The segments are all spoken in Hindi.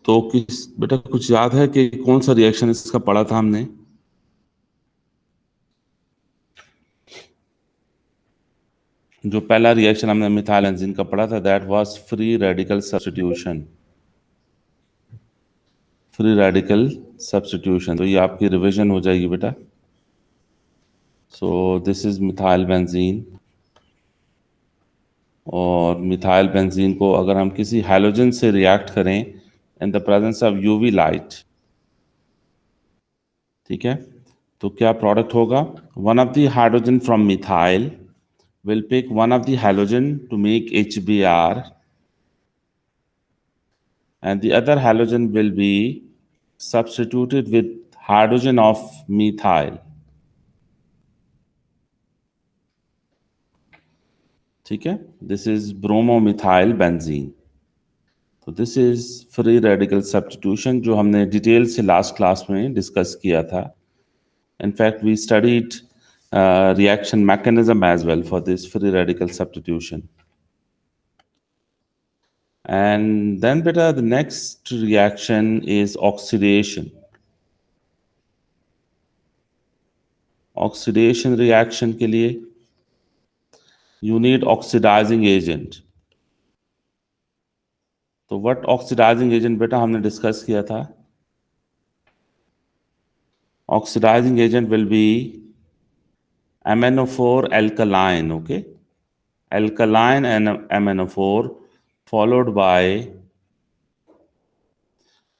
तो किस बेटा कुछ याद है कि कौन सा रिएक्शन इसका पढ़ा था हमने? जो पहला रिएक्शन हमने मिथाइल बेंजीन का पढ़ा था, that was free radical substitution. Free radical substitution, तो ये आपकी रिवीजन हो जाएगी बेटा। So this is methyl benzene, और मिथाइल बेंजीन को अगर हम किसी हैलोजन से रिएक्ट करें in the presence of UV light, ठीक है, तो क्या प्रोडक्ट होगा? One of the hydrogen from methyl will pick one of the halogen to make HBr, and the other halogen will be substituted with hydrogen of methyl, ठीक है। This is bromomethyl benzene. तो this is free radical substitution, जो हमने डिटेल से लास्ट क्लास में डिस्कस किया था। In fact we studied reaction mechanism as well for this free radical substitution. And then beta, the next reaction is oxidation. Oxidation reaction के लिए you need oxidizing agent. तो what oxidizing agent बेटा हमने डिस्कस किया था? Oxidizing agent will be MnO4 alkaline, okay? Alkaline and MnO4 followed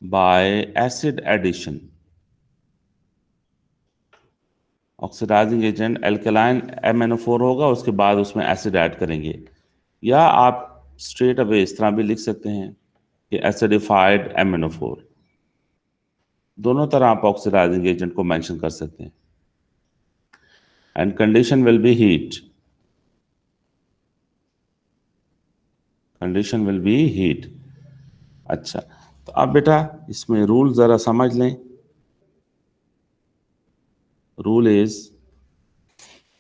by acid addition. Oxidising agent alkaline MnO4 होगा, उसके बाद उसमें एसिड ऐड करेंगे, या आप स्ट्रेट अवे इस तरह भी लिख सकते हैं कि एसिडिफाइड MnO4। दोनों तरह आप ऑक्सीडाइजिंग एजेंट को मेंशन कर सकते हैं। And condition will be heat, condition will be heat. अच्छा, तो अब बेटा इसमें रूल जरा समझ लें। रूल इज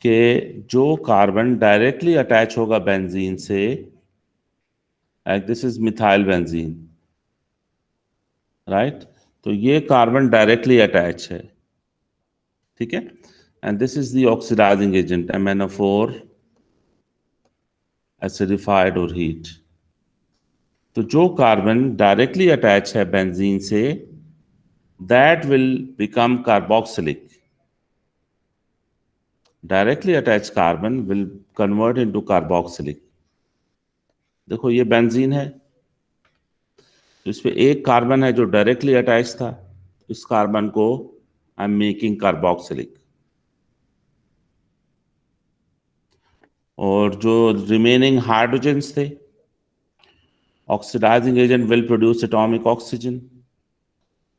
कि जो कार्बन डायरेक्टली अटैच होगा बेंजीन से, like this is methyl benzene, right, तो ये कार्बन डायरेक्टली अटैच है, ठीक है, and this is the oxidising agent MnO4 acidified और हीट। तो जो कार्बन डायरेक्टली अटैच है बेंजीन से, that will become carboxylic. Directly attach carbon will convert into carboxylic. देखो ये बेंजीन है, तो इस पे एक कार्बन है जो डायरेक्टली अटैच था, इस कार्बन को आई एम मेकिंग कार्बोक्सिलिक, और जो रिमेनिंग हाइड्रोजन्स थे, oxidising agent will produce atomic oxygen,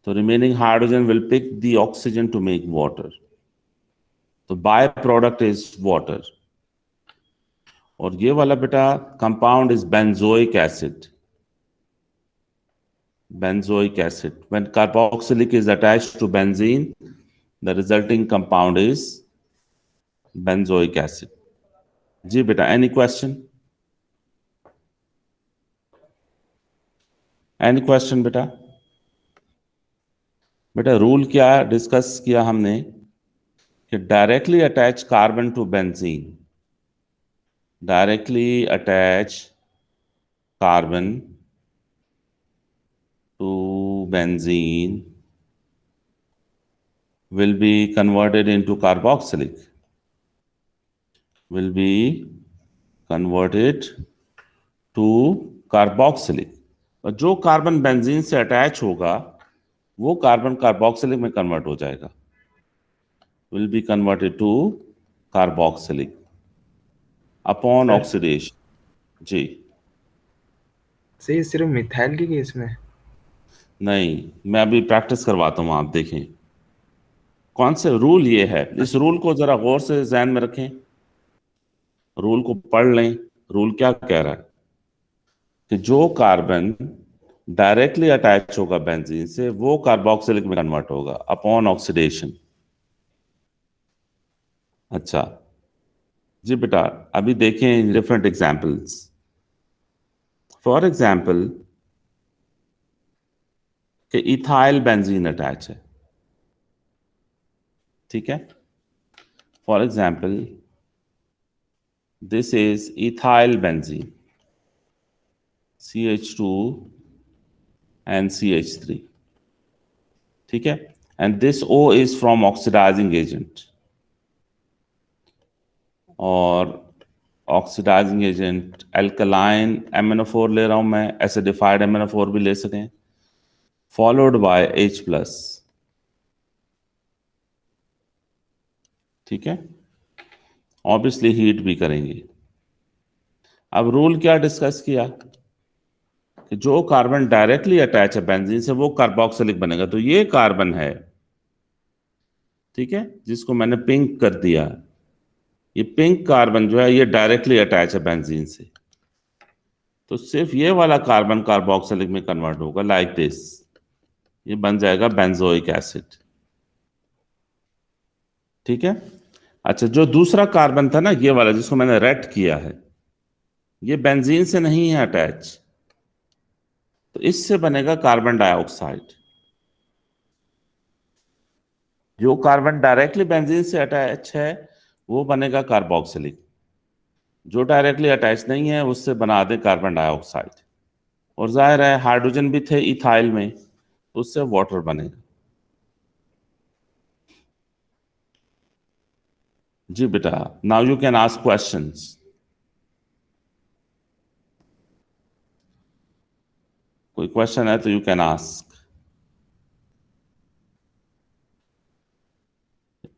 तो remaining hydrogen will pick the oxygen to make water, तो बाय प्रोडक्ट इज वाटर। और ये वाला बेटा compound is benzoic acid, benzoic acid. When carboxylic is attached to benzene, the resulting compound is benzoic acid. जी बेटा, any question? Any question बेटा? बेटा रूल क्या डिस्कस किया हमने कि directly attach carbon to benzene, directly attach carbon to benzene will be converted into carboxylic, will be converted to carboxylic। और जो कार्बन बेंजीन से अटैच होगा वो कार्बन कार्बोक्सिलिक में कन्वर्ट हो जाएगा, will be converted to carboxylic upon oxidation। जी सही, सिर्फ मिथाइल के केस में? नहीं, मैं अभी प्रैक्टिस करवाता हूँ, आप देखें कौन से रूल ये है। इस रूल को जरा गौर से ध्यान में रखें, रूल को पढ़ लें। रूल क्या कह रहा है कि जो कार्बन डायरेक्टली अटैच होगा बेंजीन से वो कार्बोक्सिलिक में कन्वर्ट होगा अपॉन ऑक्सीडेशन। अच्छा, जी बेटा, अभी देखें डिफरेंट एग्जांपल्स। फॉर एग्जांपल कि इथाइल बेंजीन अटैच है, ठीक है। For example this is ethyl benzene, CH2 and CH3, ठीक है। And this O is from oxidising agent, और ऑक्सीडाइजिंग एजेंट एल्कलाइन MnO4 ले रहा हूं मैं, एसिडिफाइड MnO4 भी ले सकें, फॉलोड बाय H+, ठीक है। ऑब्वियसली हीट भी करेंगे। अब रूल क्या डिस्कस किया कि जो कार्बन डायरेक्टली अटैच है बेंजीन से वो कार्बोक्सिलिक बनेगा। तो ये कार्बन है, ठीक है, जिसको मैंने पिंक कर दिया, ये पिंक कार्बन जो है ये डायरेक्टली अटैच है बेंजीन से। तो सिर्फ ये वाला कार्बन कार्बोक्सिलिक में कन्वर्ट होगा लाइक दिस, ये बन जाएगा बेंजोइक एसिड, ठीक है। अच्छा, जो दूसरा कार्बन था ना ये वाला जिसको मैंने रेड किया है, ये बेंजीन से नहीं है अटैच, तो इससे बनेगा कार्बन डाइऑक्साइड। जो कार्बन डायरेक्टली बेंजीन से अटैच है वो बनेगा कार्बोक्सिलिक, जो डायरेक्टली अटैच नहीं है उससे बना दे कार्बन डाइऑक्साइड। और जाहिर है हाइड्रोजन भी थे इथाइल में, तो उससे वाटर बनेगा। जी बेटा, now you can ask questions. कोई क्वेश्चन है तो यू कैन आस्क।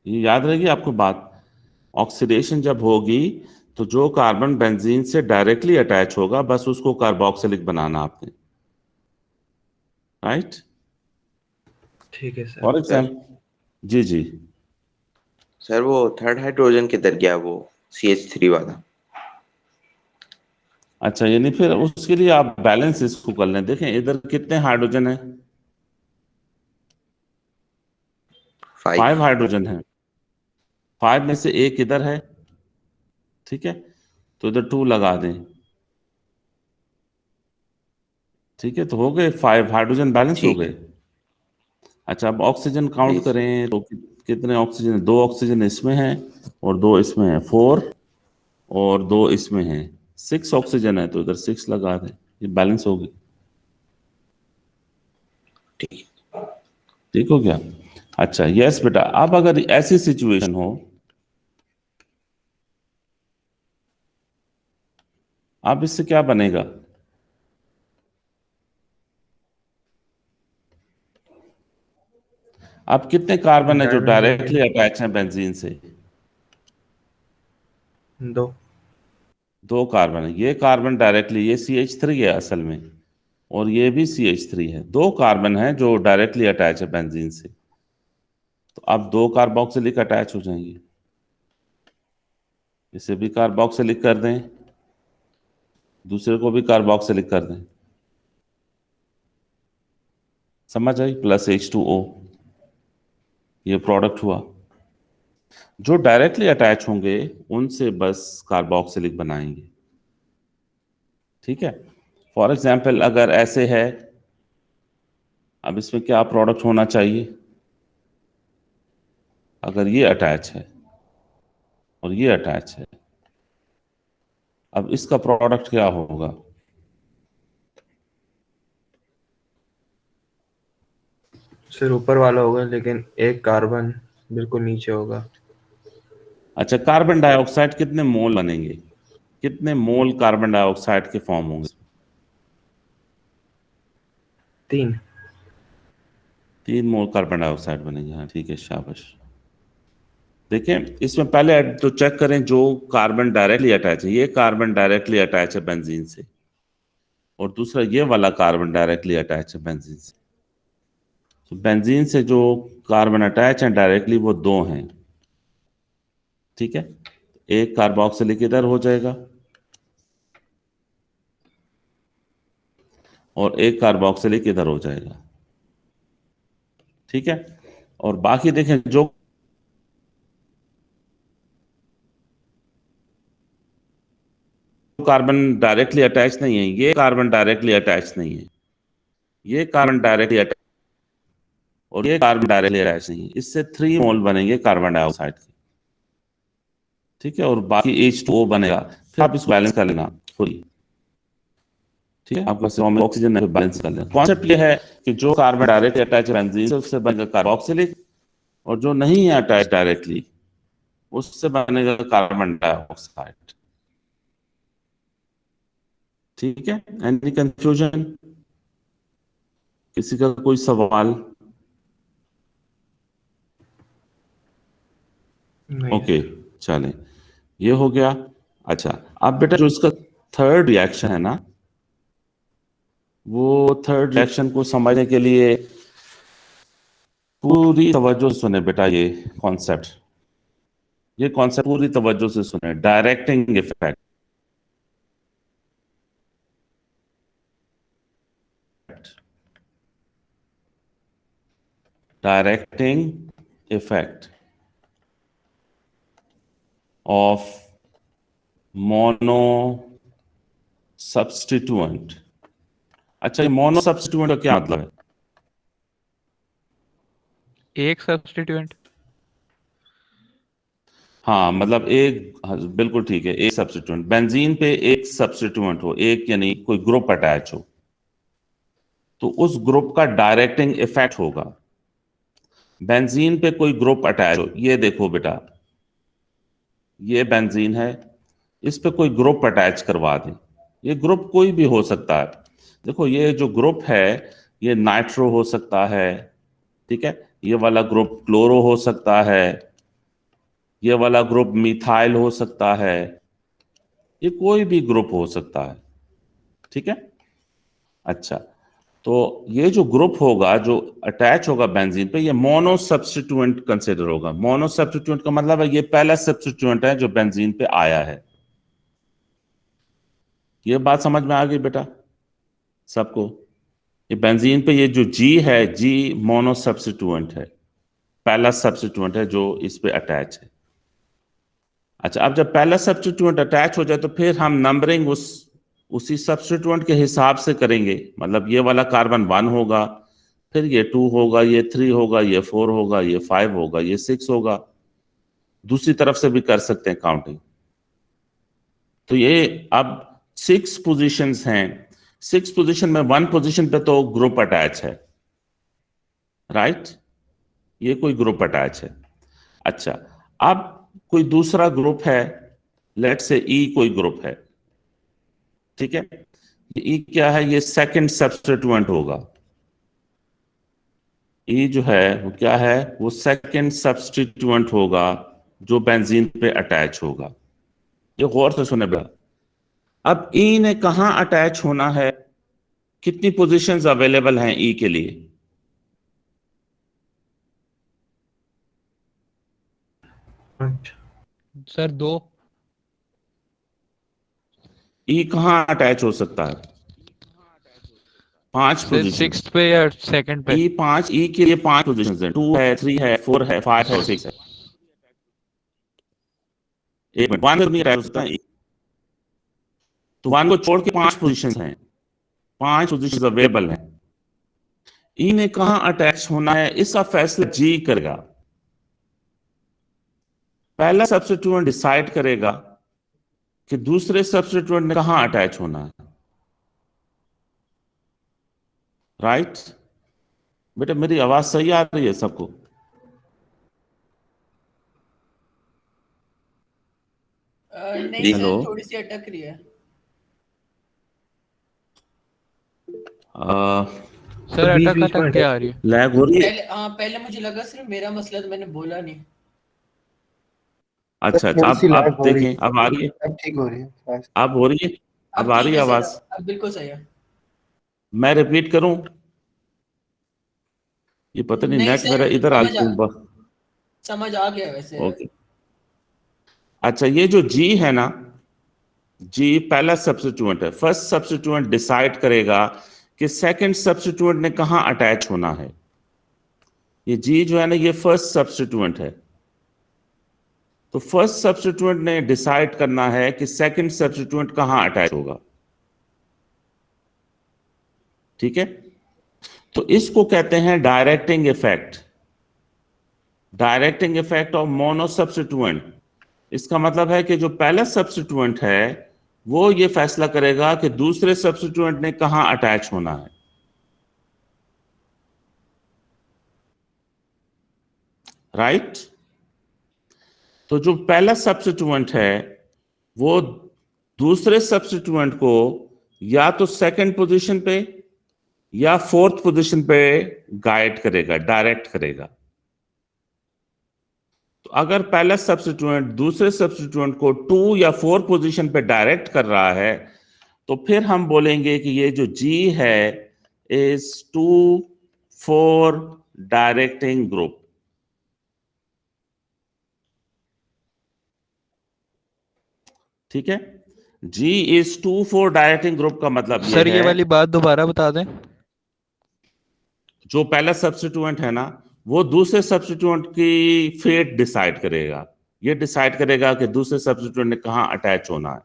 ये याद रहेगी आपको बात, ऑक्सीडेशन जब होगी तो जो कार्बन बेंजीन से डायरेक्टली अटैच होगा बस उसको कार्बोक्सिलिक बनाना आपने, राइट। ठीक है सर। फॉर सर एग्जाम्पल, जी जी। सर वो थर्ड हाइड्रोजन किधर गया, वो CH3 वाला? अच्छा, यानी फिर उसके लिए आप बैलेंस इसको कर लें। देखें इधर कितने हाइड्रोजन है, 5 5। हाइड्रोजन है। 5 में से एक इधर है, ठीक है, तो इधर 2 लगा दें, ठीक है, तो हो गए 5 हाइड्रोजन, बैलेंस हो ठीक गए। है। अच्छा, अब ऑक्सीजन जी काउंट करें तो कितने ऑक्सीजन, 2 ऑक्सीजन इसमें है और 2 इसमें है, 4, और 2 इसमें है, 6 ऑक्सीजन है, तो इधर 6 लगा दें, ये बैलेंस हो गई। ठीक। ठीक हो गया। अच्छा यस बेटा, अब अगर ऐसी सिचुएशन हो, अब इससे क्या बनेगा। अब कितने कार्बन है जो डायरेक्टली डायरेक्टली अटैच हैं बेंजीन से। 2। 2 कार्बन है, ये कार्बन डायरेक्टली, ये CH3 है असल में, और ये भी CH3 है। 2 कार्बन है जो डायरेक्टली अटैच है बेंजीन से, तो अब 2 कार्बोक्सिलिक अटैच हो जाएंगे। इसे भी कार्बोक्सिलिक कर दें, दूसरे को भी कार्बोक्सिलिक कर दें, समझ आई, प्लस H2O, ये प्रोडक्ट हुआ। जो डायरेक्टली अटैच होंगे उनसे बस कार्बोक्सिलिक बनाएंगे, ठीक है। फॉर एग्जाम्पल अगर ऐसे है, अब इसमें क्या प्रोडक्ट होना चाहिए, अगर ये अटैच है और ये अटैच है, अब इसका प्रोडक्ट क्या होगा। सर ऊपर वाला होगा लेकिन एक कार्बन बिल्कुल नीचे होगा। अच्छा, कार्बन डाइऑक्साइड कितने मोल बनेंगे, कितने मोल कार्बन डाइऑक्साइड के फॉर्म होंगे। 3। 3 मोल कार्बन डाइऑक्साइड बनेंगे, हाँ ठीक है, शाबाश। देखें इसमें पहले तो चेक करें जो कार्बन डायरेक्टली अटैच है, ये कार्बन डायरेक्टली अटैच है बेंजीन से, और दूसरा ये वाला कार्बन डायरेक्टली अटैच है बेंजीन से। तो बेंजीन से जो कार्बन अटैच है डायरेक्टली वो 2 हैं, ठीक है। एक कार्बोक्सिलिक इधर हो जाएगा और एक कार्बोक्सिलिक इधर हो जाएगा, ठीक है। और बाकी देखें जो कार्बन डायरेक्टली अटैच नहीं है, ये कार्बन डायरेक्टली अटैच नहीं है, ये कार्बन डायरेक्टली अटैच और ये कार्बन डायरेक्टली अटैच नहीं है। इससे 3 मोल बनेंगे कार्बन डाइऑक्साइड के, ठीक है, और बाकी H2O बनेगा। फिर आप इसको बैलेंस कर लेना खुद ही, ठीक है। आपका सिस्टम में ऑक्सीजन नहीं, बैलेंस कर लेना। कॉन्सेप्ट ये है कि जो कार्बन डायरेक्टली अटैच है बेंजीन से, उससे बनेगा कार्बोक्सिलिक, और जो नहीं है अटैच डायरेक्टली, उससे बनेगा कार्बन डाइऑक्साइड, ठीक है। एनी कंफ्यूजन, किसी का कोई सवाल? नहीं ओके, चलें, ये हो गया। अच्छा, अब बेटा जो इसका थर्ड रिएक्शन है ना, वो थर्ड रिएक्शन को समझने के लिए पूरी तवज्जो से सुने बेटा। ये कॉन्सेप्ट पूरी तवज्जो से सुने। Directing effect, directing effect of mono substituent. अच्छा, ये मोनो सब्स्टिट्यूएंट का क्या मतलब है? एक सब्स्टिट्यूएंट। हाँ, मतलब एक, हाँ, बिल्कुल ठीक है, एक सब्स्टिट्यूएंट। बेंजीन पे एक सब्स्टिट्यूएंट हो, एक यानी कोई ग्रुप अटैच हो, तो उस ग्रुप का डायरेक्टिंग इफेक्ट होगा। बेंजीन पे कोई ग्रुप अटैच हो, ये देखो बेटा, ये बेंजीन है, इस पे कोई ग्रुप अटैच करवा दें। ये ग्रुप कोई भी हो सकता है। देखो, ये जो ग्रुप है, ये नाइट्रो हो सकता है, ठीक है, ये वाला ग्रुप क्लोरो हो सकता है, ये वाला ग्रुप मिथाइल हो सकता है, ये कोई भी ग्रुप हो सकता है, ठीक है। अच्छा, तो ये जो ग्रुप होगा जो अटैच होगा बेंजीन पे, ये मोनो सब्स्टिट्यूएंट कंसिडर होगा। मोनो सब्स्टिट्यूएंट का मतलब है ये पहला सब्स्टिट्यूएंट है जो बेंजीन पे आया है। ये बात समझ में आ गई बेटा सबको? ये बेंजीन पे ये जो जी है, जी मोनो सब्स्टिट्यूएंट है, पहला सब्स्टिट्यूएंट है जो इस पे अटैच है। अच्छा, अब जब पहला सब्स्टिट्यूएंट अटैच हो जाए तो फिर हम नंबरिंग उसी सब्स्टिट्यूएंट के हिसाब से करेंगे। मतलब ये वाला कार्बन 1 होगा, फिर ये 2 होगा, ये 3 होगा, ये 4 होगा, ये 5 होगा, ये 6 होगा। दूसरी तरफ से भी कर सकते हैं काउंटिंग। तो ये अब 6 पोजीशंस हैं। 6 पोजीशन में 1 पोजीशन पे तो ग्रुप अटैच है, राइट, ये कोई ग्रुप अटैच है। अच्छा, अब कोई दूसरा ग्रुप है, लेट से ई कोई ग्रुप है, ठीक है। ई क्या है? ये सेकंड सब्स्टिट्यूएंट होगा। ई जो है वो क्या है? वो सेकंड सब्स्टिट्यूएंट होगा जो बेंजीन पे अटैच होगा। ये गौर से सुने बेटा। अब ई ने कहां अटैच होना है? कितनी पोजीशंस अवेलेबल हैं ई के लिए? अच्छा, सर 2। ई कहां अटैच हो सकता है? 5 सर पोजीशन। 6th पे या 2nd पे? ई 5, ई के लिए 5 पोजीशन है, 2 है, 3 है, 4 है, 5 है और 6 है। एक मिनट, 1 नहीं अटैच हो सकता है। तो 1 को छोड़ के 5 पोजीशन हैं, 5 पोजीशन अवेलेबल हैं। ई ने कहां अटैच होना है इसका फैसला जी करेगा। पहला सब्स्टिट्यूएंट डिसाइड करेगा कि दूसरे सब्स्टिट्यूएंट ने कहां अटैच होना है, राइट। बेटा मेरी आवाज सही आ रही है सबको? नहीं हेलो, सर, थोड़ी सी अटक रही है। सर बीच अटक बीच में अटक क्या आ रही है? लैग हो रही है? पहले मुझे लगा सिर्फ मेरा मसला, तो मैंने बोला नहीं। अच्छा अच्छा, थोड़ी सी अब लैग हो रही देखें, अब आ रही है? है, अब ठीक हो रही है। अब हो रही है? अब अब आ ठीक रही है है सर, आवाज? अब बिल्कुल सही है। मैं रिपीट करूं? ये पता नहीं, नहीं नेट सर, मेरा इधर समझ आ गया वैसे। ओके। अच्छा, ये जो जी है ना, जी पहला सब्स्टिट्यूएंट है। फर्स्ट सब्स्टिट्यूएंट डिसाइड करेगा कि सेकंड सब्स्टिट्यूएंट ने कहां अटैच होना है। ये जी जो है ना, ये फर्स्ट सब्स्टिट्यूएंट है, तो फर्स्ट सब्स्टिट्यूएंट ने डिसाइड करना है कि सेकंड सब्स्टिट्यूएंट कहां अटैच होगा। ठीक है, तो इसको कहते हैं directing effect, directing effect of mono substituent. इसका मतलब है कि जो पहला सब्स्टिट्यूएंट है वो ये फैसला करेगा कि दूसरे सब्स्टिट्यूएंट ने कहां अटैच होना है। राइट? तो जो पहला सब्स्टिट्यूएंट है वो दूसरे सब्स्टिट्यूएंट को या तो सेकंड पोजीशन पे या फोर्थ पोजीशन पे गाइड करेगा, डायरेक्ट करेगा। तो अगर पहला सब्स्टिट्यूएंट दूसरे सब्स्टिट्यूएंट को 2 या 4 पोजीशन पे डायरेक्ट कर रहा है तो फिर हम बोलेंगे कि ये जो G है इज 2-4 डायरेक्टिंग ग्रुप। ठीक है, G इज 2-4 डायरेक्टिंग ग्रुप का मतलब सर ये ये है वाली बात दोबारा बता दें। जो पहला सब्स्टिट्यूएंट है ना वो दूसरे सब्स्टिट्यूएंट की फेट डिसाइड करेगा। ये डिसाइड करेगा कि दूसरे सब्स्टिट्यूएंट ने कहां अटैच होना है।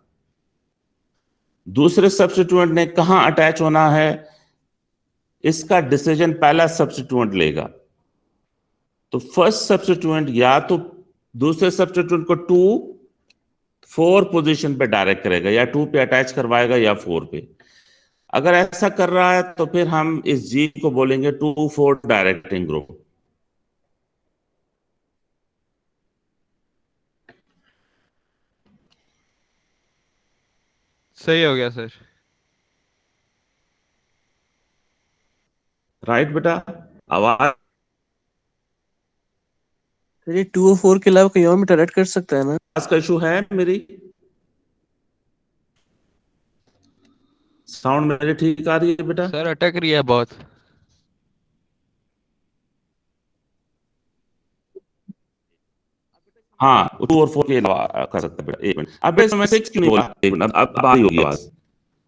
दूसरे सब्स्टिट्यूएंट ने कहां अटैच होना है इसका डिसीजन पहला सब्स्टिट्यूएंट लेगा। तो फर्स्ट सब्स्टिट्यूएंट या तो दूसरे सब्स्टिट्यूएंट को 2-4 पोजीशन पे डायरेक्ट करेगा, या 2 पे अटैच करवाएगा या 4 पे। अगर ऐसा कर रहा है तो फिर हम इस G को बोलेंगे 2-4 डायरेक्टिंग ग्रुप। सही हो गया सर। राइट बेटा? आवाज सर ये 2 और 4 के अलावा कहीं और में डायरेक्ट कर सकता है ना? का इशू है मेरी? साउंड मेरी ठीक आ रही है बेटा? सर अटक रही है बहुत। हाँ, 2 और 4 के अलावा कर सकता है बेटा। एक मिनट, अब मैं 6 क्यों नहीं बोला? एक मिनट, अब आ रही होगी आवाज।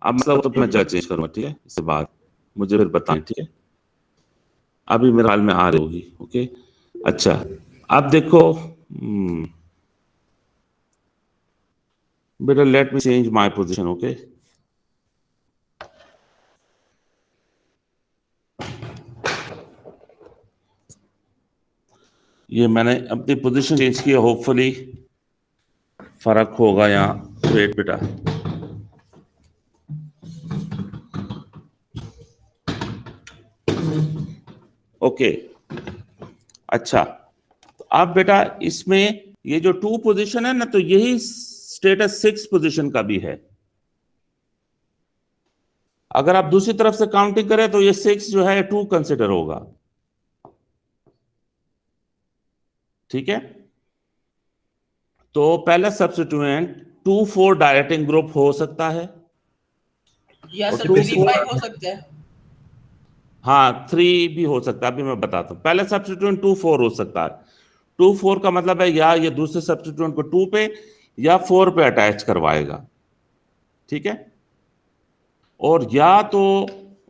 अब मतलब तो मैं चेंज करूंगा, ठीक है? इसके बाद मुझे फिर बताएं, ठीक है? अभी मेरे हाल में आ रही होगी। ओके, अच्छा अब देखो बेटा, let me change my position. Okay, ये मैंने अपनी पोजीशन चेंज की है, होपफुली फर्क होगा यहाँ। वेट बेटा, ओके अच्छा। तो अब बेटा इसमें ये जो 2 पोजीशन है ना, तो यही स्टेटस 6 पोजीशन का भी है। अगर आप दूसरी तरफ से काउंटिंग करें तो ये 6 जो है 2 कंसिडर होगा। ठीक है, तो पहला सब्स्टिट्यूएंट 2-4 डायरेक्टिंग ग्रुप हो सकता है या और सर 2-4 3-5 हो सकता है। हाँ, 3 भी हो सकता है। अभी मैं बताता हूं। पहला सब्स्टिट्यूएंट 2-4 हो सकता है। 2-4 का मतलब है या ये दूसरे सब्स्टिट्यूएंट को 2 पे या 4 पे अटैच करवाएगा। ठीक है, और या तो,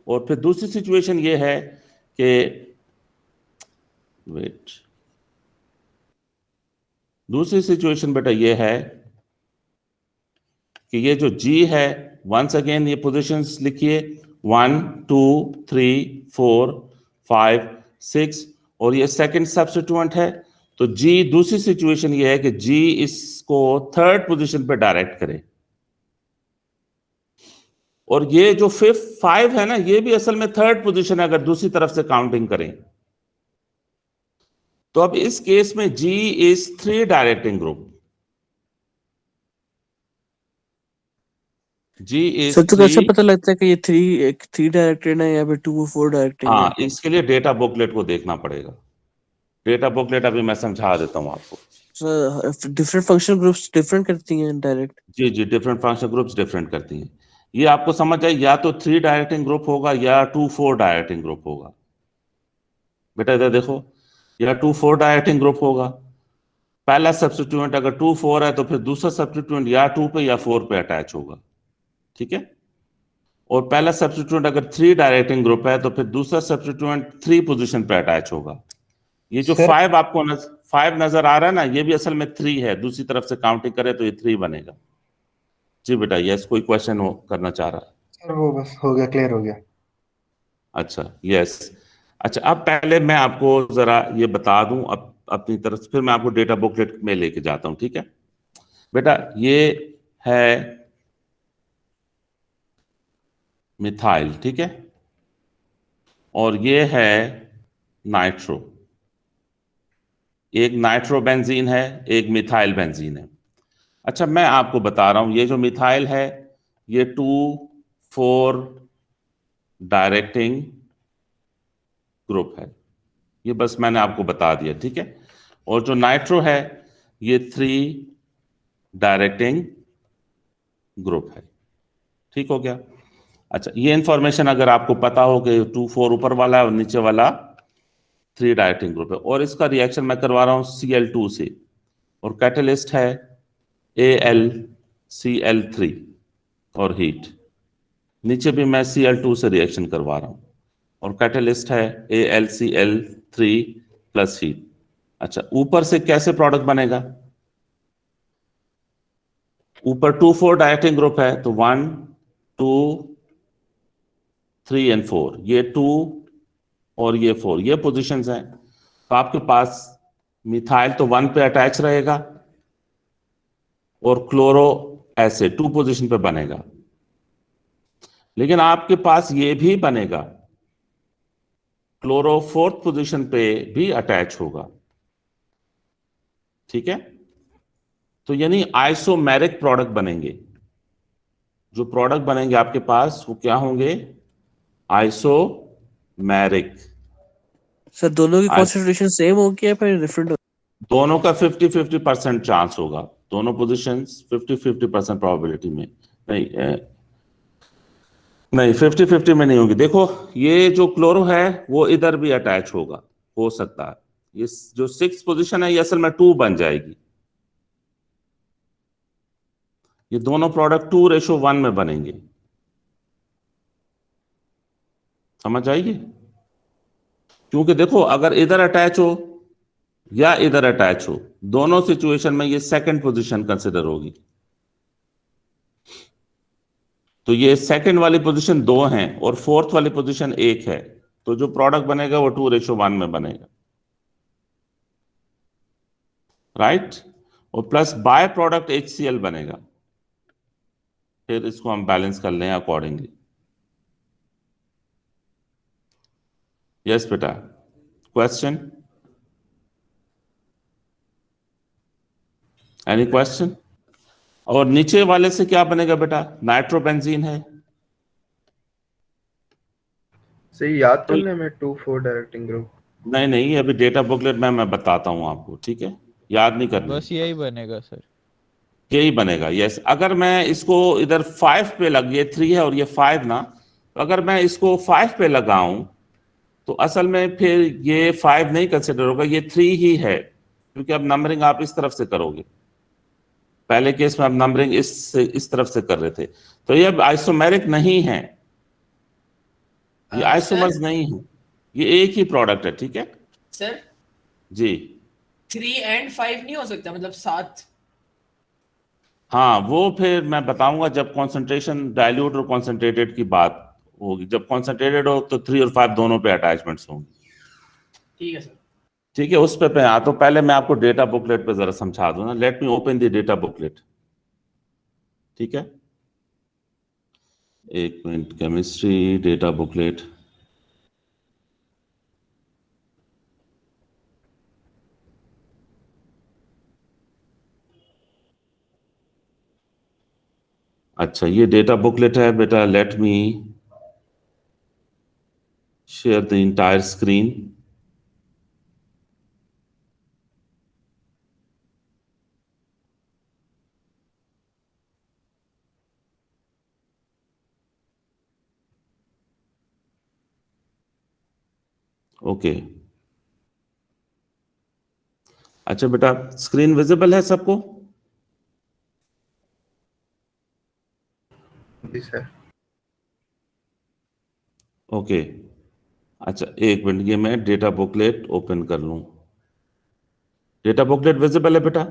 और फिर दूसरी सिचुएशन ये है कि वेट, दूसरी सिचुएशन बेटा ये है कि ये जो G है, वंस अगेन ये पोजीशंस लिखिए 1 2 3 4 5 6, और ये सेकंड सब्स्टिट्यूएंट है। तो G, दूसरी सिचुएशन ये है कि G इसको थर्ड पोजीशन पे डायरेक्ट करे, और ये जो 5 है ना, ये भी असल में थर्ड पोजीशन है अगर दूसरी तरफ से काउंटिंग करें। तो अब इस केस में G is 3 directing group. G is sir तो कैसे 3। पता लगता है कि ये 3 डायरेक्टेड है या फिर 2 और 4 डायरेक्टिंग हाँ, है? इसके लिए डेटा बुकलेट को देखना पड़ेगा। डेटा बुकलेट अभी मैं समझा देता हूं आपको। Sir different functional groups different करती हैं डायरेक्ट? जी जी, डिफरेंट फंक्शन ग्रुप्स डिफरेंट करती हैं। ये आपको समझ आए, या तो 3 डायरेक्टिंग ग्रुप होगा या 2-4 डायरेक्टिंग ग्रुप होगा। बेटा इधर देखो, या 2-4 डायरेक्टिंग ग्रुप होगा। पहला सब्स्टिट्यूएंट अगर 2-4 है तो फिर दूसरा सब्स्टिट्यूएंट या 2 पे या 4 पे अटैच होगा। ठीक है, और पहला सब्स्टिट्यूएंट अगर 3 डायरेक्टिंग ग्रुप है तो फिर दूसरा सब्स्टिट्यूएंट 3 पोजीशन पे अटैच होगा। ये जो 5 आपको 5 नजर आ रहा है ना, ये भी असल में 3 है, दूसरी तरफ से काउंटिंग करें तो ये 3 बनेगा। जी बेटा, यस, कोई क्वेश्चन हो करना चाह रहा है? सर वो बस हो गया, क्लियर हो गया। अच्छा, यस। अच्छा, अब पहले मैं आपको जरा ये बता दूं अपनी तरफ से, फिर मैं आपको डेटा बुकलेट में लेके जाता हूं, ठीक है बेटा? ये है मिथाइल, ठीक है, और ये है नाइट्रो। एक नाइट्रो बेंजीन है, एक मिथाइल बेंजीन है। अच्छा, मैं आपको बता रहा हूं, ये जो मिथाइल है ये 2,4 डायरेक्टिंग ग्रुप है। ये बस मैंने आपको बता दिया, ठीक है। और जो नाइट्रो है ये 3 डायरेक्टिंग ग्रुप है। ठीक हो गया? अच्छा, ये इंफॉर्मेशन अगर आपको पता हो कि 2,4 ऊपर वाला है और नीचे वाला 3 डायरेक्टिंग ग्रुप है, और इसका रिएक्शन मैं करवा रहा हूं Cl2 से, और कैटलिस्ट है AlCl3 और हीट। नीचे भी मैं Cl2 से रिएक्शन करवा रहा हूं और कैटलिस्ट है AlCl3 प्लस हीट। अच्छा, ऊपर से कैसे प्रोडक्ट बनेगा? ऊपर 2,4 डायरेक्टिंग ग्रुप है तो 1, 2, 3 एंड 4, ये 2 और ये 4, ये पोजीशंस हैं। तो आपके पास मिथाइल तो 1 पे अटैच रहेगा और क्लोरो एसिड 2 पोजीशन पे बनेगा, लेकिन आपके पास ये भी बनेगा, क्लोरो 4th पोजीशन पे भी अटैच होगा, ठीक है? तो यानी आइसोमेरिक प्रोडक्ट बनेंगे। जो प्रोडक्ट बनेंगे आपके पास वो क्या होंगे? आइसोमेरिक। सर दोनों की आइस- कॉन्सेंट्रेशन सेम होगी या फिर डिफरेंट? दोनों का 50-50% चांस होगा, दोनों पोजीशंस 50-50% प्रोबेबिलिटी में। नहीं नहीं, 50-50 में नहीं होगी। देखो, ये जो क्लोरो है वो इधर भी अटैच होगा, हो सकता है। ये जो 6th पोजीशन है ये असल में 2 बन जाएगी। ये दोनों प्रोडक्ट 2:1 में बनेंगे, समझ आएगी? क्योंकि देखो, अगर इधर अटैच हो या इधर अटैच हो, दोनों सिचुएशन में ये सेकंड पोजीशन कंसिडर होगी। तो ये सेकंड वाली पोजीशन 2 है और 4th वाली पोजीशन 1 है, तो जो प्रोडक्ट बनेगा वो 2:1 में बनेगा, राइट? और प्लस बाय प्रोडक्ट HCl बनेगा। फिर इसको हम बैलेंस कर लें अकॉर्डिंगली। यस बेटा, क्वेश्चन? Any question? और नीचे वाले से क्या बनेगा बेटा? नाइट्रोबेंजीन है। सही याद तो नहीं, मैं 2,4 डायरेक्टिंग ग्रुप। नहीं नहीं, अभी डेटा बुकलेट में मैं बताता हूं आपको, ठीक है? याद नहीं करना, बस यही बनेगा सर। यही बनेगा। यस, अगर मैं इसको इधर 5 पे लग, ये 3 है और ये 5 ना, तो अगर मैं इसको 5 पे लगाऊं तो असल में फिर ये 5 नहीं कंसिडर होगा, ये 3 ही है, क्योंकि अब नंबरिंग आप इस तरफ से करोगे। पहले केस में आप नंबरिंग इस तरफ से कर रहे थे, तो ये अब आइसोमेरिक नहीं है, ये आइसोमर्स नहीं है, ये एक ही प्रोडक्ट है, ठीक है सर जी? 3 and 5 नहीं हो सकता, मतलब 7? हाँ, वो फिर मैं बताऊंगा जब कॉन्सेंट्रेशन डाइल्यूट और कॉन्सेंट्रेटेड की बात होगी। जब कॉन्सेंट्रेटेड हो तो 3 और 5 दोनों पे अटैचमेंट्स होंगी, ठीक है सर। ठीक है? उस पे मैं तो पहले मैं आपको डेटा बुकलेट पे जरा समझा दूं ना। Let me open the data booklet, ठीक है? एक मिनट, केमिस्ट्री डेटा बुकलेट। अच्छा, ये डेटा बुकलेट है बेटा। Let me share the entire screen. Okay, अच्छा बेटा, स्क्रीन विजिबल है सबको? जी सर। ओके, अच्छा एक मिनट, ये मैं डेटा बुकलेट ओपन कर लूं। डेटा बुकलेट विजिबल है बेटा?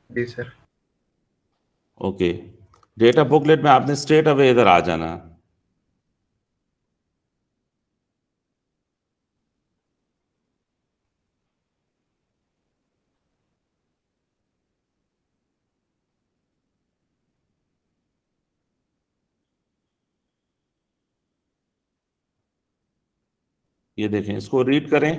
जी सर। ओके, डेटा बुकलेट में आपने स्ट्रेट अवे इधर आ जाना। ये देखें, इसको रीड करें।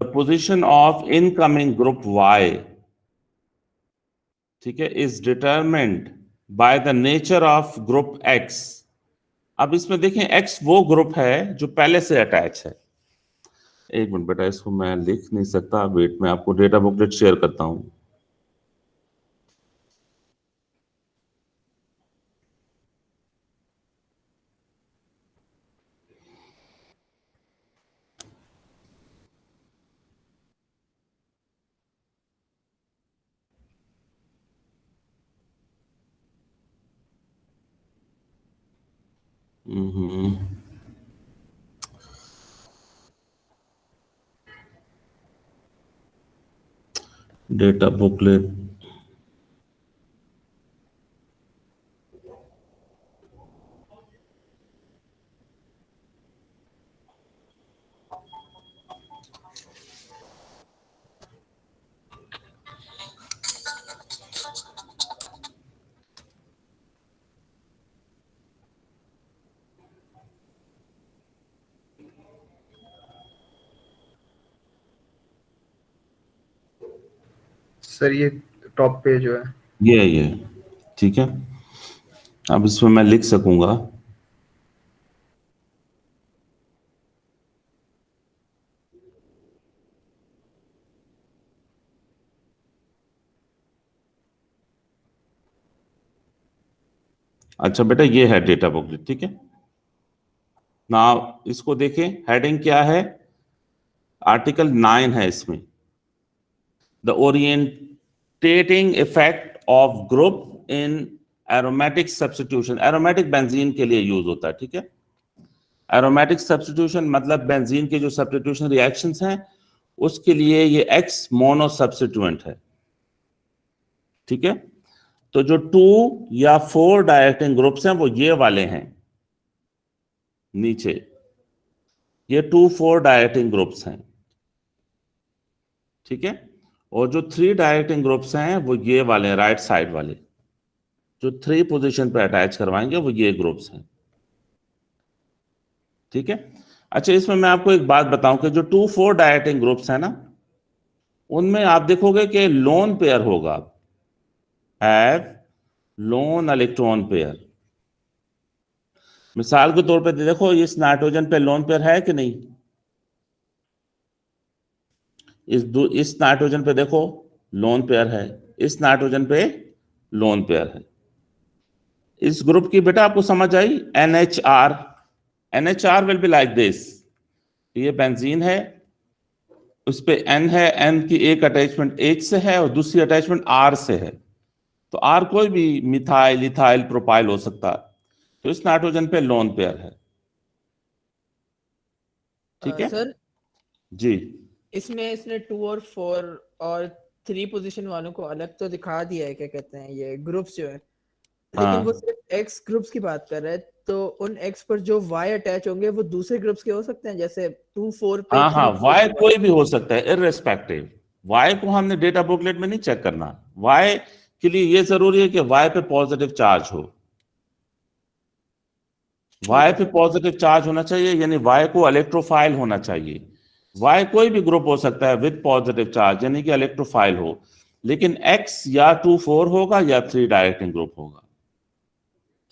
The position of incoming group Y, ठीक है, is determined by the nature of group X। अब इसमें देखें, X वो ग्रुप है जो पहले से अटैच है। एक मिनट बेटा, इसको मैं लिख नहीं सकता, वेट मैं आपको डेटा बुकलेट शेयर करता हूं। डेटा बुकलेट, सर ये टॉप पे जो है। ये ठीक है। अब इसमें मैं लिख सकूंगा, अच्छा बेटा ये है डेटा बुकलेट, ठीक है ना। इसको देखें, हेडिंग क्या है? आर्टिकल 9 है इसमें, the orientating effect of group in aromatic substitution. Aromatic benzene के लिए यूज होता है, ठीक है। एरोमेटिक सब्स्टिट्यूशन मतलब बेंजीन के जो सब्स्टिट्यूशन रिएक्शंस हैं उसके लिए ये एक्स मोनो सब्स्टिट्यूएंट है, ठीक है। तो जो 2 या 4 डायरेक्टिंग ग्रुप्स हैं वो ये वाले हैं नीचे, ये 2-4 डायरेक्टिंग ग्रुप्स हैं, ठीक है। और जो 3 डायरेक्टिंग ग्रुप्स हैं वो ये वाले हैं, राइट साइड वाले, जो 3 पोजीशन पे अटैच करवाएंगे वो ये ग्रुप्स हैं, ठीक है। अच्छा, इसमें मैं आपको एक बात बताऊं कि जो 2-4 डायरेक्टिंग ग्रुप्स हैं ना, उनमें आप देखोगे कि लोन पेयर होगा, हैव लोन इलेक्ट्रॉन पेयर। मिसाल के तौर पे देखो, इस नाइट्रोजन पे लोन पेयर है कि नहीं? इस नाइट्रोजन पे देखो लोन पेयर है, इस नाइट्रोजन पे लोन पेयर है। इस ग्रुप की बेटा आपको समझ आई? NHR, NHR will be like this. ये बेंजीन है, उस पे N है, N की एक अटैचमेंट H से है और दूसरी अटैचमेंट R से है। तो R कोई भी मिथाइल, इथाइल, प्रोपाइल हो सकता है। तो इस नाइट्रोजन पे लोन पेयर है, ठीक है सर जी। इसमें इसने 2 और 4 और 3 पोजीशन वालों को अलग तो दिखा दिया है, क्या कहते हैं ये ग्रुप्स जो है, लेकिन हाँ। वो सिर्फ एक्स ग्रुप्स की बात कर रहा है। तो उन एक्स पर जो वाई अटैच होंगे वो दूसरे ग्रुप्स के हो सकते हैं, जैसे 2-4 पे हाँ 3 वाई कोई भी हो सकता है, इररेस्पेक्टिव। वाई को हमने डेटा बुकलेट में नहीं चेक करना। वाई के लिए ये जरूरी है कि वाई पे पॉजिटिव चार्ज हो, वाई पे पॉजिटिव चार्ज होना चाहिए, यानी वाई को इलेक्ट्रोफाइल होना चाहिए। वाई कोई भी ग्रुप हो सकता है विद पॉजिटिव चार्ज, यानी कि इलेक्ट्रोफाइल हो, लेकिन एक्स या 2-4 होगा या 3 डायरेक्टिंग ग्रुप होगा।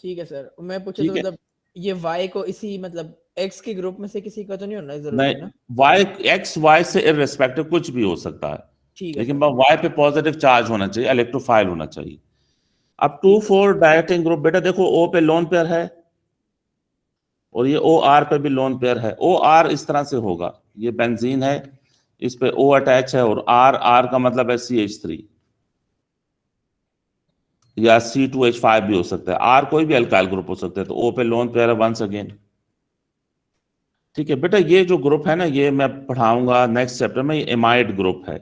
ठीक है सर, मैं पूछा ठीक तो है। मतलब ये वाई को इसी मतलब एक्स के ग्रुप में से किसी का तो नहीं होना जरूरी नहीं, ना? वाई एक्स वाई से इररेस्पेक्टिव कुछ भी हो सकता है, ठीक है लेकिन सर। वाई पे पॉजिटिव चार्ज होना चाहिए, इलेक्ट्रोफाइल होना चाहिए। अब 2-4 डायरेक्टिंग ग्रुप बेटा देखो, O पे लोन पेयर है और ये OR पे भी लोन पेयर है। OR इस तरह से होगा, ये बेंजीन है, इस पे O अटैच है और R का मतलब है CH3 या C2H5 भी हो सकता है। R कोई भी अल्काइल ग्रुप हो सकता है। तो O पे लोन पेयर है वंस अगेन, ठीक है बेटा, ये जो ग्रुप है ना, ये मैं पढ़ाऊंगा नेक्स्ट चैप्टर में, ये एमाइड ग्रुप है,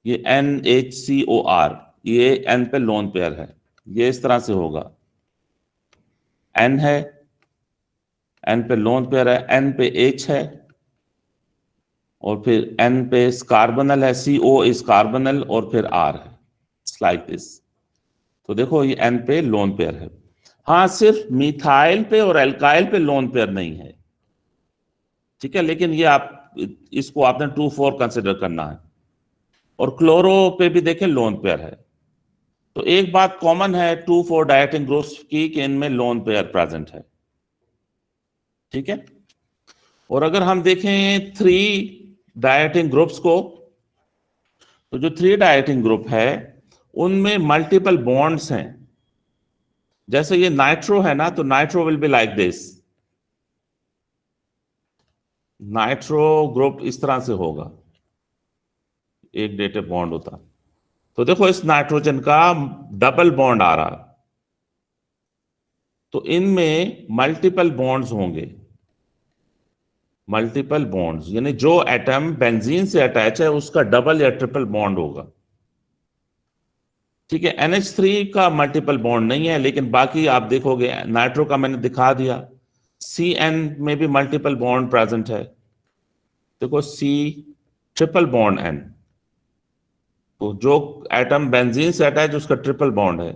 ये NHCOR, ये N पे लोन पेयर है, ये इस तरह से होगा, N है, N पे लोन पेयर है, N पे H है, और फिर N पे कार्बनल है, CO इस कार्बनल, और फिर R है, लाइक दिस। तो देखो ये N पे लोन पेयर है। हाँ, सिर्फ मिथाइल पे और एल्काइल पे लोन पेयर नहीं है, ठीक है, लेकिन ये आप इसको आपने 2,4 कंसिडर करना है। और क्लोरो पे भी देखें लोन पेयर है। तो एक बात कॉमन है 2,4 डायरेक्टिंग ग्रुप्स की कि इनमें लोन पेयर प्रेजेंट है, ठीक है। और अगर हम देखें 3 डायरेक्टिंग ग्रुप्स को, तो जो 3 डायरेक्टिंग ग्रुप है उनमें मल्टीपल बॉन्ड्स हैं। जैसे ये नाइट्रो है ना, तो nitro will be like this, nitro group इस तरह से होगा, एक डेटिव बॉन्ड होता। तो देखो इस नाइट्रोजन का डबल बॉन्ड आ रहा, तो इनमें मल्टीपल बॉन्ड्स होंगे, मल्टीपल बॉन्ड्स, यानी जो एटम बेंजीन से अटैच है उसका डबल या ट्रिपल बॉन्ड होगा, ठीक है। NH3 का मल्टीपल बॉन्ड नहीं है, लेकिन बाकी आप देखोगे, नाइट्रो का मैंने दिखा दिया, CN में भी मल्टीपल बॉन्ड प्रेजेंट है, देखो C ट्रिपल बॉन्ड N, तो जो एटम बेंजीन से अटैच उसका ट्रिपल बॉन्ड है,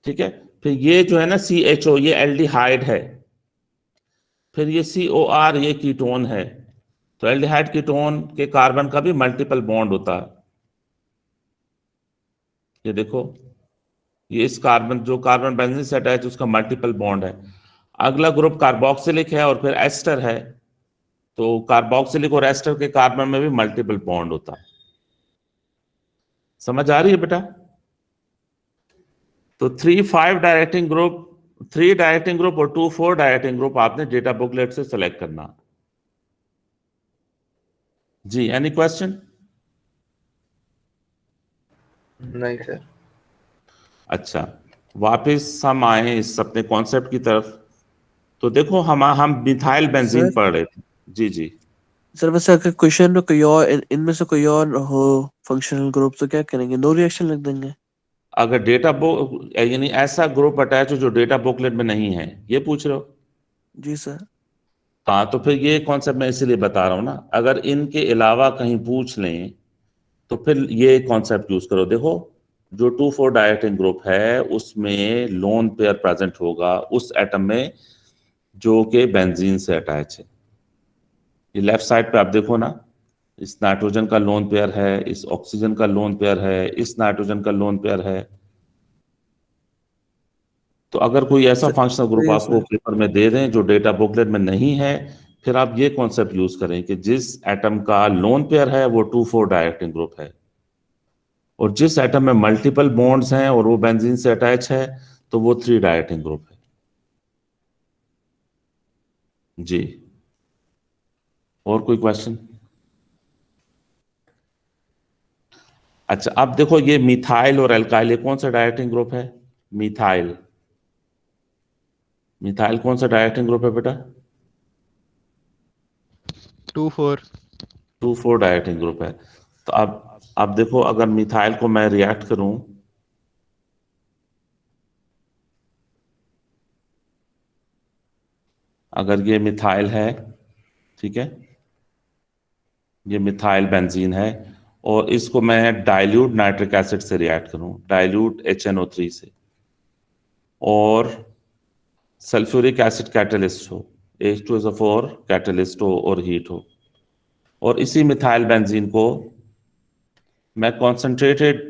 ठीक है। फिर ये जो है ना CHO, ये एल्डिहाइड है, फिर ये COR, ये कीटोन है। तो एल्डिहाइड कीटोन के कार्बन का भी मल्टीपल बॉन्ड होता है, ये देखो, ये इस कार्बन, जो कार्बन बेंजीन से अटैच उसका मल्टीपल बॉन्ड है। अगला ग्रुप कार्बोक्सिलिक है और फिर एस्टर है, तो कार्बोक्सिलिक और एस्टर के कार्बन में भी मल्टीपल बॉन्ड होता है। समझ आ रही है बेटा? तो 3-5 डायरेक्टिंग ग्रुप, 3 डायरेक्टिंग ग्रुप और 2-4 डायरेक्टिंग ग्रुप आपने डेटा बुकलेट से सेलेक्ट करना। जी, एनी क्वेश्चन? नहीं सर। अच्छा, वापस हम आए इस अपने कॉन्सेप्ट की तरफ। तो देखो हम मिथाइल बेंजीन सर? पढ़ रहे थे। जी जी, सर वैसे अगर क्वेश्चन में कोई और इनमें से कोई और हो फंक्शनल ग्रुप तो क्या करेंगे, नो रिएक्शन लिख देंगे? अगर डेटा बुक यानी ऐसा ग्रुप अटैच हो जो डेटा बुकलेट में नहीं है, ये पूछ रहे हो? जी सर। हाँ, तो फिर ये कॉन्सेप्ट मैं इसीलिए बता रहा हूँ ना, अगर इनके अलावा कहीं पूछ लें तो फिर ये कॉन्सेप्ट यूज करो। देखो, जो 2,4 डायरेक्टिंग ग्रुप है उसमें लोन पेयर प्रेजेंट होगा उस एटम में जो कि बेंजीन से अटैच है। ये लेफ्ट साइड पे आप देखो ना, इस नाइट्रोजन का लोन पेयर है, इस ऑक्सीजन का लोन पेयर है, इस नाइट्रोजन का लोन पेयर है। तो अगर कोई ऐसा सर, फंक्शनल ग्रुप सही है आपको सर। पेपर में दे दें जो डेटा बुकलेट में नहीं है, फिर आप ये कॉन्सेप्ट यूज करें कि जिस एटम का लोन पेयर है वो 2,4 डायरेक्टिंग ग्रुप है, और जिस एटम में मल्टीपल बॉन्ड्स हैं और वो बेंजीन से अटैच है तो वो 3 डायरेक्टिंग ग्रुप है। जी, और कोई क्वेश्चन? अच्छा, अब देखो ये मिथाइल और एल्काइल, ये कौन सा डायरेक्टिंग ग्रुप है? मिथाइल। मिथाइल कौन सा डायरेक्टिंग ग्रुप है बेटा? 2-4। 2,4 डायरेक्टिंग ग्रुप है। तो अब देखो, अगर मिथाइल को मैं रिएक्ट करूं, अगर ये मिथाइल है, ठीक है, ये मिथाइल बेंजीन है, और इसको मैं डाइल्यूट नाइट्रिक एसिड से रिएक्ट करूं, डाइल्यूट HNO3 से, और सल्फ्यूरिक एसिड कैटलिस्ट हो, H2SO4 कैटलिस्ट हो और हीट हो, और इसी मिथाइल बेंजीन को मैं कॉन्सेंट्रेटेड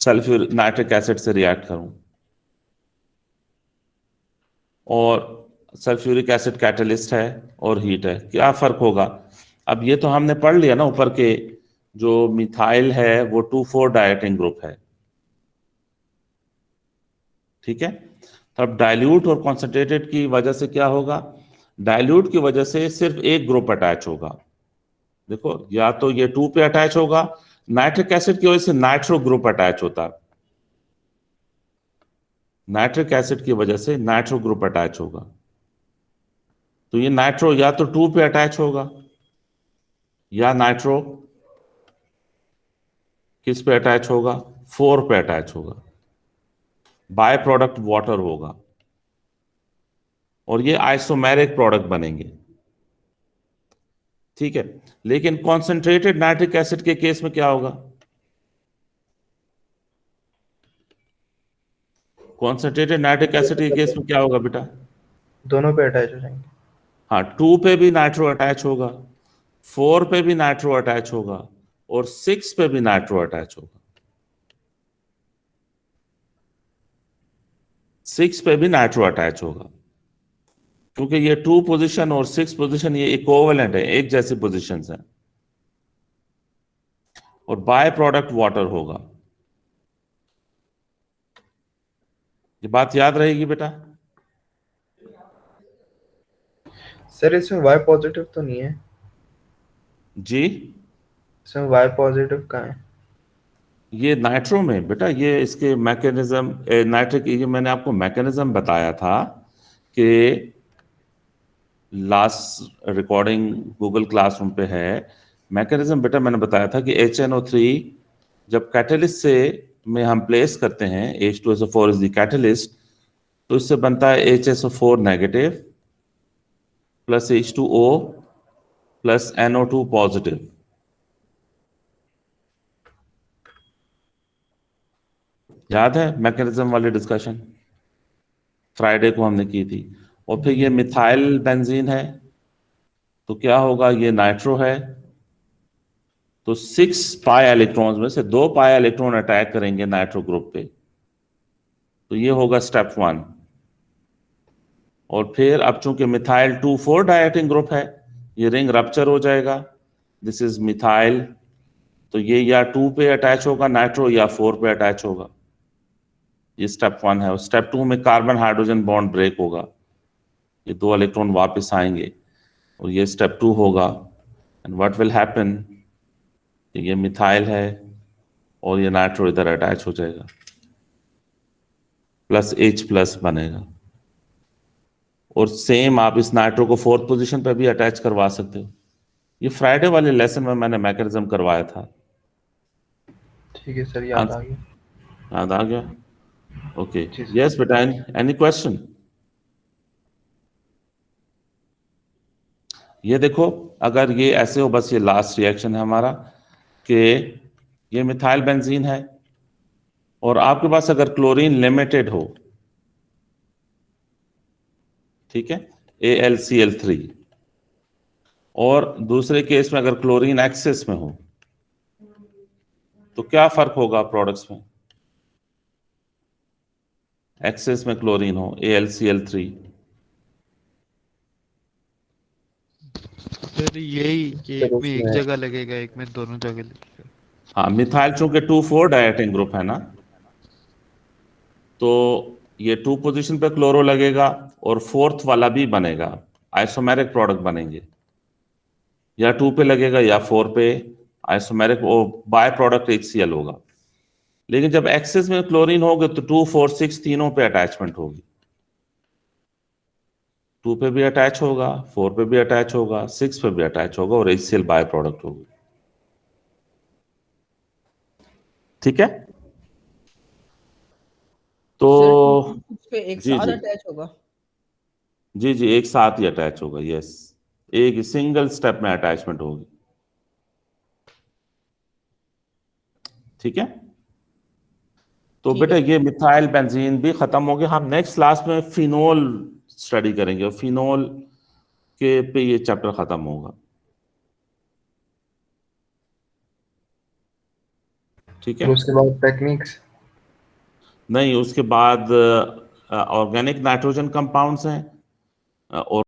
सल्फ्यूरिक नाइट्रिक एसिड से रिएक्ट करूं, और सल्फ्यूरिक एसिड कैटलिस्ट है और हीट है, क्या फर्क होगा? अब ये तो हमने पढ़ लिया ना ऊपर के, जो मिथाइल है वो 2,4 डायरेक्टिंग ग्रुप है, ठीक है। तब डाइल्यूट और कॉन्सेंट्रेटेड की वजह से क्या होगा? डाइल्यूट की वजह से सिर्फ एक ग्रुप अटैच होगा। देखो, या तो ये 2 पे अटैच होगा, नाइट्रिक एसिड की वजह से नाइट्रो ग्रुप अटैच होता है, नाइट्रिक एसिड की वजह से नाइट्रो ग्रुप अटैच होगा। तो ये नाइट्रो या तो 2 पे अटैच होगा, या नाइट्रो किस पे अटैच होगा, 4 पे अटैच होगा, बाय प्रोडक्ट वाटर होगा, और ये आइसोमेरिक प्रोडक्ट बनेंगे। ठीक है, लेकिन कॉन्सेंट्रेटेड नाइट्रिक एसिड के केस में क्या होगा? कॉन्सेंट्रेटेड नाइट्रिक एसिड के केस में क्या होगा बेटा? दोनों पे अटैच हो जाएंगे। हाँ, 2 पे भी नाइट्रो अटैच होगा, 4 पे भी नाइट्रो अटैच होगा, और 6 पे भी नाइट्रो अटैच होगा। 6 पे भी नाइट्रो अटैच होगा, क्योंकि ये 2 पोजीशन और 6 पोजीशन ये इक्विवेलेंट है, एक जैसी पोजीशंस हैं। और बाय प्रोडक्ट वाटर होगा। ये बात याद रहेगी बेटा? सर इसमें वाई पॉजिटिव तो नहीं है? जी, इसमें वाई पॉजिटिव कहाँ है? ये नाइट्रो में बेटा, ये इसके मैकेनिज्म नाइट्रिक, ये मैंने आपको मैकेनिज्म बताया था कि लास्ट रिकॉर्डिंग गूगल क्लासरूम पे है। मैकेनिज्म बेटा मैंने बताया था कि HNO3 जब कैटलिस्ट से में हम प्लेस करते हैं, H2SO4 इज द कैटलिस्ट, तो इससे बनता है HSO4 negative plus H2O plus NO2 positive. याद है मैकेनिज्म वाली डिस्कशन फ्राइडे को हमने की थी। और फिर ये मिथाइल बेंजीन है, तो क्या होगा, ये नाइट्रो है, तो 6 पाई इलेक्ट्रॉन्स में से 2 पाई इलेक्ट्रॉन अटैक करेंगे नाइट्रो ग्रुप पे, तो ये होगा स्टेप 1। और फिर अब चूंकि मिथाइल 2,4 डायरेक्टिंग ग्रुप है, ये रिंग रप्चर हो जाएगा, दिस इज मिथाइल, तो ये या 2 पे अटैच होगा नाइट्रो या 4 पे अटैच होगा। ये स्टेप 1 है। और स्टेप 2 में कार्बन हाइड्रोजन बॉन्ड ब्रेक होगा, ये 2 इलेक्ट्रॉन वापस आएंगे, और ये स्टेप 2 होगा। एंड व्हाट विल हैपन, ये मिथाइल है और ये नाइट्रो इधर अटैच हो जाएगा, प्लस H+ बनेगा। और सेम आप इस नाइट्रो को 4th पोजीशन पे भी अटैच करवा सकते हो। ये फ्राइडे वाले लेसन में मैंने मैकेनिज्म करवाया था। ठीक है सर, याद आ गया। याद आ गया? ओके, जी सर। यस बेटा, एनी क्वेश्चन? ये देखो, अगर ये ऐसे हो, बस ये लास्ट रिएक्शन है हमारा कि ये मिथाइल बेंजीन है, और आपके पास अगर क्लोरीन लिमिटेड हो, ठीक है, AlCl3, और दूसरे केस में अगर क्लोरीन एक्सेस में हो, तो क्या फर्क होगा प्रोडक्ट्स में? एक्सेस में क्लोरीन हो, AlCl3, सर यही कि एक में एक जगह लगेगा, एक में दोनों जगह लगेगा। हाँ, मिथाइल चूंकि 2,4 डायरेक्टिंग ग्रुप है ना, तो ये 2 पोजीशन पे क्लोरो लगेगा, और 4th वाला भी बनेगा, आइसोमेरिक प्रोडक्ट बनेंगे, या 2 पे लगेगा या 4 पे, आइसोमेरिक बाय प्रोडक्ट HCl होगा। लेकिन जब एक्सेस में क्लोरीन होगा तो 2, 4, 6 तीनों पे अटैचमेंट होगी, 2 पे भी अटैच होगा, 4 पे भी अटैच होगा, 6 पे भी अटैच होगा, और HCl बाय प्रोडक्ट होगी। ठीक है, तो सर पे एक जी साथ जी अटैच होगा? जी जी, एक साथ ही अटैच होगा, यस, एक सिंगल स्टेप में अटैचमेंट होगी। ठीक है, तो ठीक बेटा है। ये मिथाइल बेंजीन भी खत्म हो गया। हम नेक्स्ट क्लास में फिनोल स्टडी करेंगे, और फिनोल के पे ये चैप्टर खत्म होगा। ठीक और है, उसके बाद टेक्निक्स? नहीं, उसके बाद ऑर्गेनिक नाइट्रोजन कंपाउंड्स हैं, और